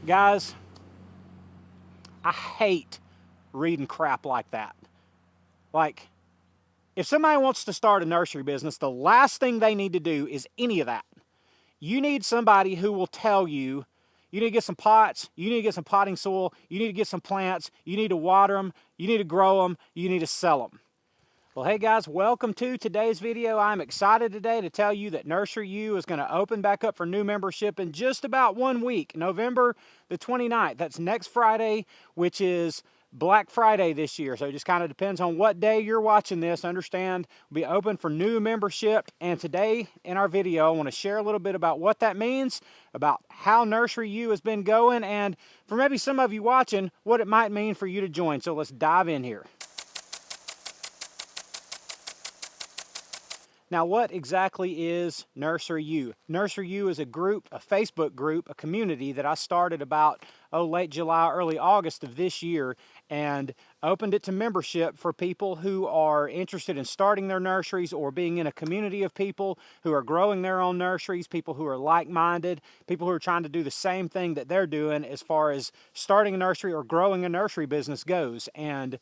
Guys, I hate reading crap like that. Like, if somebody wants to start a nursery business, the last thing they need to do is any of that. You need somebody who will tell you, you need to get some pots, you need to get some potting soil, you need to get some plants, you need to water them, you need to grow them, you need to sell them. Well, hey guys, welcome to today's video. I'm excited today to tell you that Nursery U is going to open back up for new membership in just about 1 week, November the 29th. That's next Friday, which is Black Friday this year. So it just kind of depends on what day you're watching this. Understand, we'll be open for new membership. And today in our video, I want to share a little bit about what that means, about how Nursery U has been going, and for maybe some of you watching, what it might mean for you to join. So let's dive in here. Now, what exactly is Nursery U? Nursery U is a group, a Facebook group, a community that I started about, late July, early August of this year, and opened it to membership for people who are interested in starting their nurseries or being in a community of people who are growing their own nurseries, people who are like-minded, people who are trying to do the same thing that they're doing as far as starting a nursery or growing a nursery business goes. And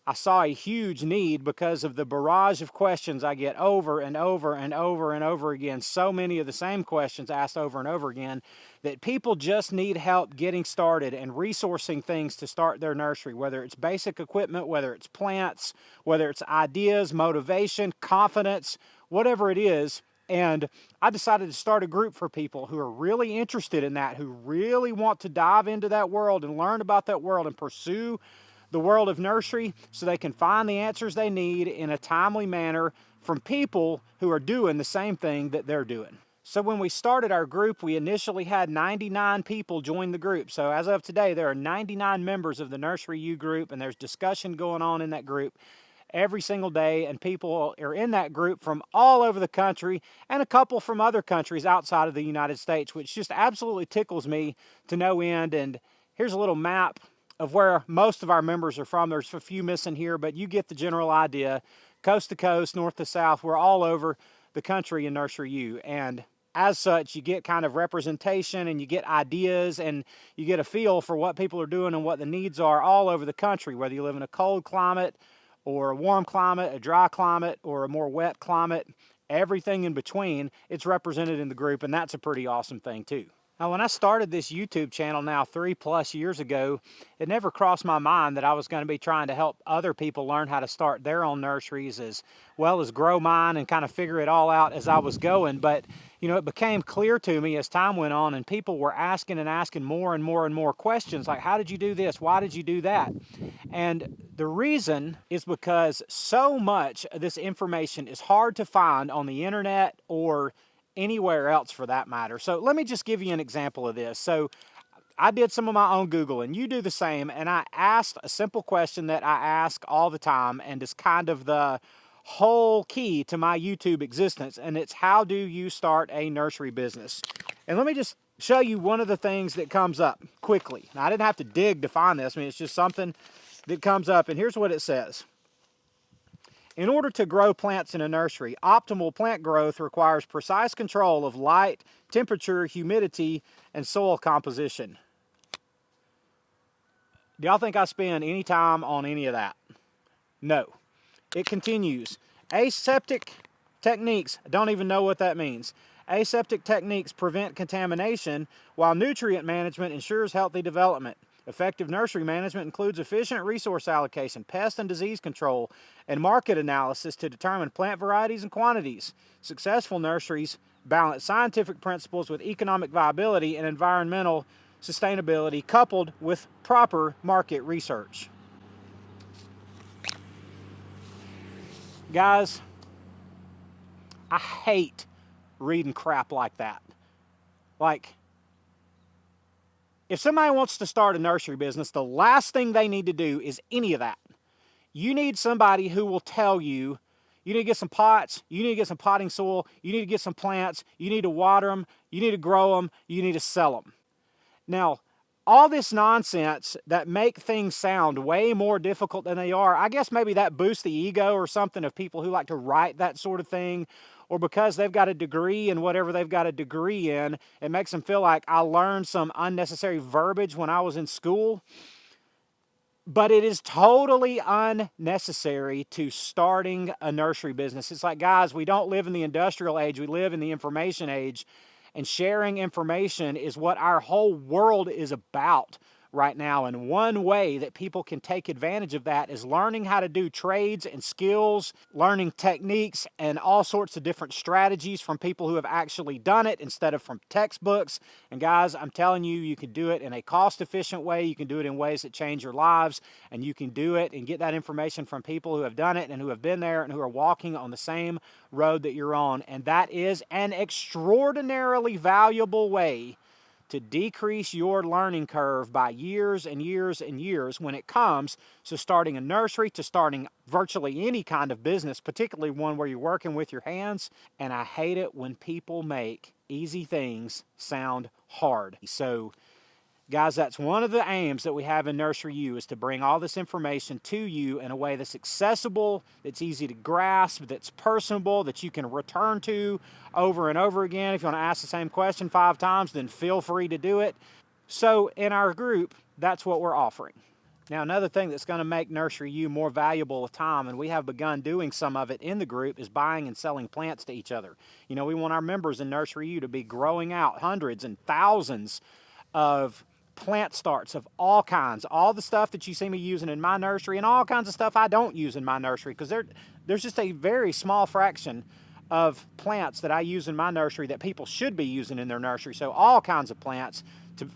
I saw a huge need because of the barrage of questions I get over and over and over and over again. So many of the same questions asked over and over again, that people just need help getting started and resourcing things to start their nursery, whether it's basic equipment, whether it's plants, whether it's ideas, motivation, confidence, whatever it is. And I decided to start a group for people who are really interested in that, who really want to dive into that world and learn about that world and pursue the world of nursery, so they can find the answers they need in a timely manner from people who are doing the same thing that they're doing. So when we started our group, we initially had 99 people join the group. So as of today, there are 99 members of the Nursery U group, and there's discussion going on in that group every single day, and people are in that group from all over the country and a couple from other countries outside of the United States, which just absolutely tickles me to no end. And here's a little map of where most of our members are from. There's a few missing here, but you get the general idea. Coast to coast, north to south, we're all over the country in Nursery U. And as such, you get kind of representation and you get ideas and you get a feel for what people are doing and what the needs are all over the country, whether you live in a cold climate or a warm climate, a dry climate, or a more wet climate, everything in between, it's represented in the group, and that's a pretty awesome thing too. Now, when I started this YouTube channel now 3+ years ago, it never crossed my mind that I was going to be trying to help other people learn how to start their own nurseries as well as grow mine and kind of figure it all out as I was going. But, you know, it became clear to me as time went on and people were asking and asking more and more and more questions like, how did you do this? Why did you do that? And the reason is because so much of this information is hard to find on the internet or anywhere else for that matter. So let me just give you an example of this. So I did some of my own Googling, you do the same, and I asked a simple question that I ask all the time and is kind of the whole key to my YouTube existence, and it's, how do you start a nursery business? And let me just show you one of the things that comes up quickly. Now, I didn't have to dig to find this. I mean, it's just something that comes up, and here's what it says. In order to grow plants in a nursery, optimal plant growth requires precise control of light, temperature, humidity, and soil composition. Do y'all think I spend any time on any of that? No. It continues. Aseptic techniques, I don't even know what that means. Aseptic techniques prevent contamination, while nutrient management ensures healthy development. Effective nursery management includes efficient resource allocation, pest and disease control, and market analysis to determine plant varieties and quantities. Successful nurseries balance scientific principles with economic viability and environmental sustainability, coupled with proper market research. Guys, I hate reading crap like that. Like, if somebody wants to start a nursery business, the last thing they need to do is any of that. You need somebody who will tell you, you need to get some pots, you need to get some potting soil, you need to get some plants, you need to water them, you need to grow them, you need to sell them. Now, all this nonsense that make things sound way more difficult than they are, I guess maybe that boosts the ego or something of people who like to write that sort of thing, or because they've got a degree in whatever they've got a degree in, it makes them feel like I learned some unnecessary verbiage when I was in school. But it is totally unnecessary to starting a nursery business. It's like, guys, we don't live in the industrial age, we live in the information age. And sharing information is what our whole world is about right now. And one way that people can take advantage of that is learning how to do trades and skills, learning techniques and all sorts of different strategies from people who have actually done it instead of from textbooks. And guys, I'm telling you, you can do it in a cost-efficient way. You can do it in ways that change your lives, and you can do it and get that information from people who have done it and who have been there and who are walking on the same road that you're on. And that is an extraordinarily valuable way to decrease your learning curve by years and years and years when it comes to starting a nursery, to starting virtually any kind of business, particularly one where you're working with your hands. And I hate it when people make easy things sound hard. So guys, that's one of the aims that we have in Nursery U, is to bring all this information to you in a way that's accessible, that's easy to grasp, that's personable, that you can return to over and over again. If you want to ask the same question 5 times, then feel free to do it. So in our group, that's what we're offering. Now, another thing that's going to make Nursery U more valuable with time, and we have begun doing some of it in the group, is buying and selling plants to each other. You know, we want our members in Nursery U to be growing out hundreds and thousands of plant starts of all kinds, all the stuff that you see me using in my nursery and all kinds of stuff I don't use in my nursery, because there's just a very small fraction of plants that I use in my nursery that people should be using in their nursery. So all kinds of plants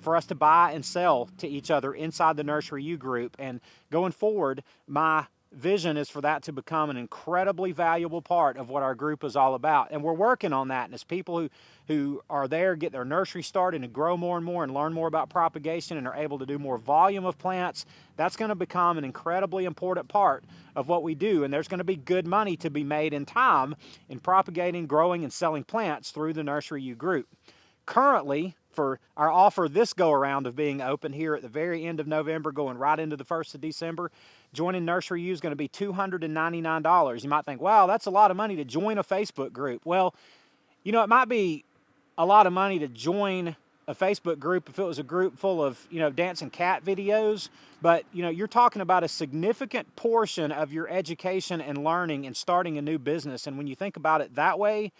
for us to buy and sell to each other inside the Nursery U group. And going forward, my vision is for that to become an incredibly valuable part of what our group is all about. And we're working on that. And as people who are there get their nursery started and grow more and more and learn more about propagation and are able to do more volume of plants, that's going to become an incredibly important part of what we do. And there's going to be good money to be made in time in propagating, growing, and selling plants through the Nursery U group. Currently, for our offer this go around of being open here at the very end of November, going right into the 1st of December, joining Nursery U is going to be $299. You might think, wow, that's a lot of money to join a Facebook group. Well, you know, it might be a lot of money to join a Facebook group if it was a group full of, you know, dancing cat videos. But, you know, you're talking about a significant portion of your education and learning and starting a new business. And when you think about it that way,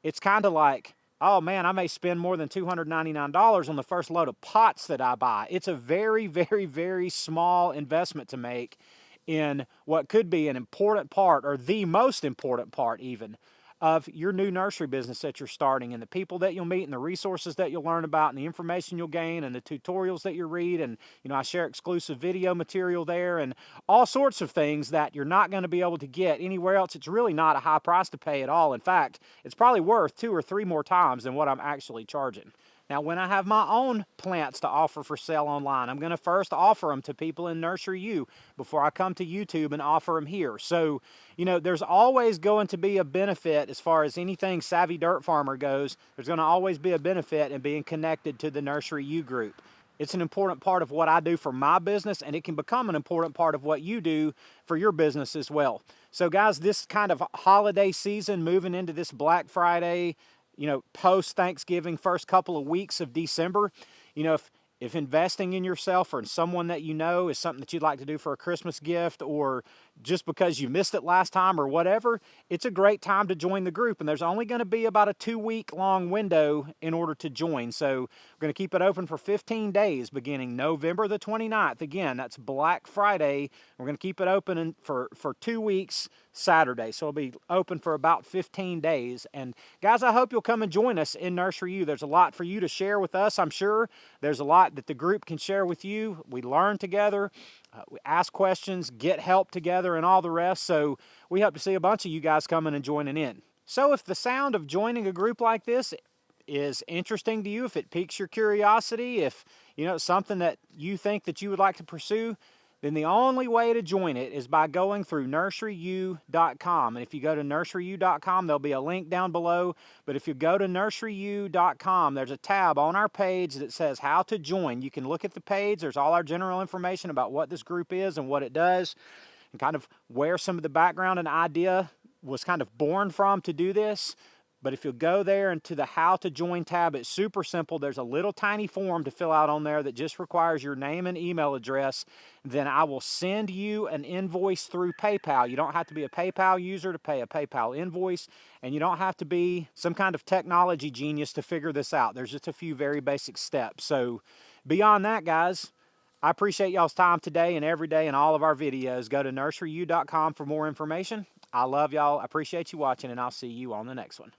it's kind of like, oh man, I may spend more than $299 on the first load of pots that I buy. It's a very, very, very small investment to make in what could be an important part, or the most important part even, of your new nursery business that you're starting, and the people that you'll meet and the resources that you'll learn about and the information you'll gain and the tutorials that you read. And, you know, I share exclusive video material there and all sorts of things that you're not going to be able to get anywhere else. It's really not a high price to pay at all. In fact, it's probably worth 2 or 3 more times than what I'm actually charging. Now, when I have my own plants to offer for sale online, I'm going to first offer them to people in Nursery U before I come to YouTube and offer them here. So, you know, there's always going to be a benefit as far as anything Savvy Dirt Farmer goes. There's going to always be a benefit in being connected to the Nursery U group. It's an important part of what I do for my business, and it can become an important part of what you do for your business as well. So guys, this kind of holiday season, moving into this Black Friday, you know, post-Thanksgiving, first couple of weeks of December, you know, if investing in yourself or in someone that you know is something that you'd like to do for a Christmas gift, or just because you missed it last time or whatever, it's a great time to join the group. And there's only going to be about a 2-week long window in order to join. So we're going to keep it open for 15 days beginning November the 29th. Again, that's Black Friday. We're going to keep it open for 2 weeks Saturday. So it'll be open for about 15 days. And guys, I hope you'll come and join us in Nursery U. There's a lot for you to share with us, I'm sure. There's a lot that the group can share with you. We learn together, we ask questions, get help together, and all the rest. So we hope to see a bunch of you guys coming and joining in. So if the sound of joining a group like this is interesting to you, if it piques your curiosity, if you know something that you think that you would like to pursue, then the only way to join it is by going through nurseryu.com. And if you go to nurseryu.com, there'll be a link down below. But if you go to nurseryu.com, there's a tab on our page that says how to join. You can look at the page. There's all our general information about what this group is and what it does, and kind of where some of the background and idea was kind of born from to do this. But if you'll go there and to the How to Join tab, it's super simple. There's a little tiny form to fill out on there that just requires your name and email address. Then I will send you an invoice through PayPal. You don't have to be a PayPal user to pay a PayPal invoice, and you don't have to be some kind of technology genius to figure this out. There's just a few very basic steps. So beyond that, guys, I appreciate y'all's time today and every day in all of our videos. Go to nurseryu.com for more information. I love y'all. I appreciate you watching, and I'll see you on the next one.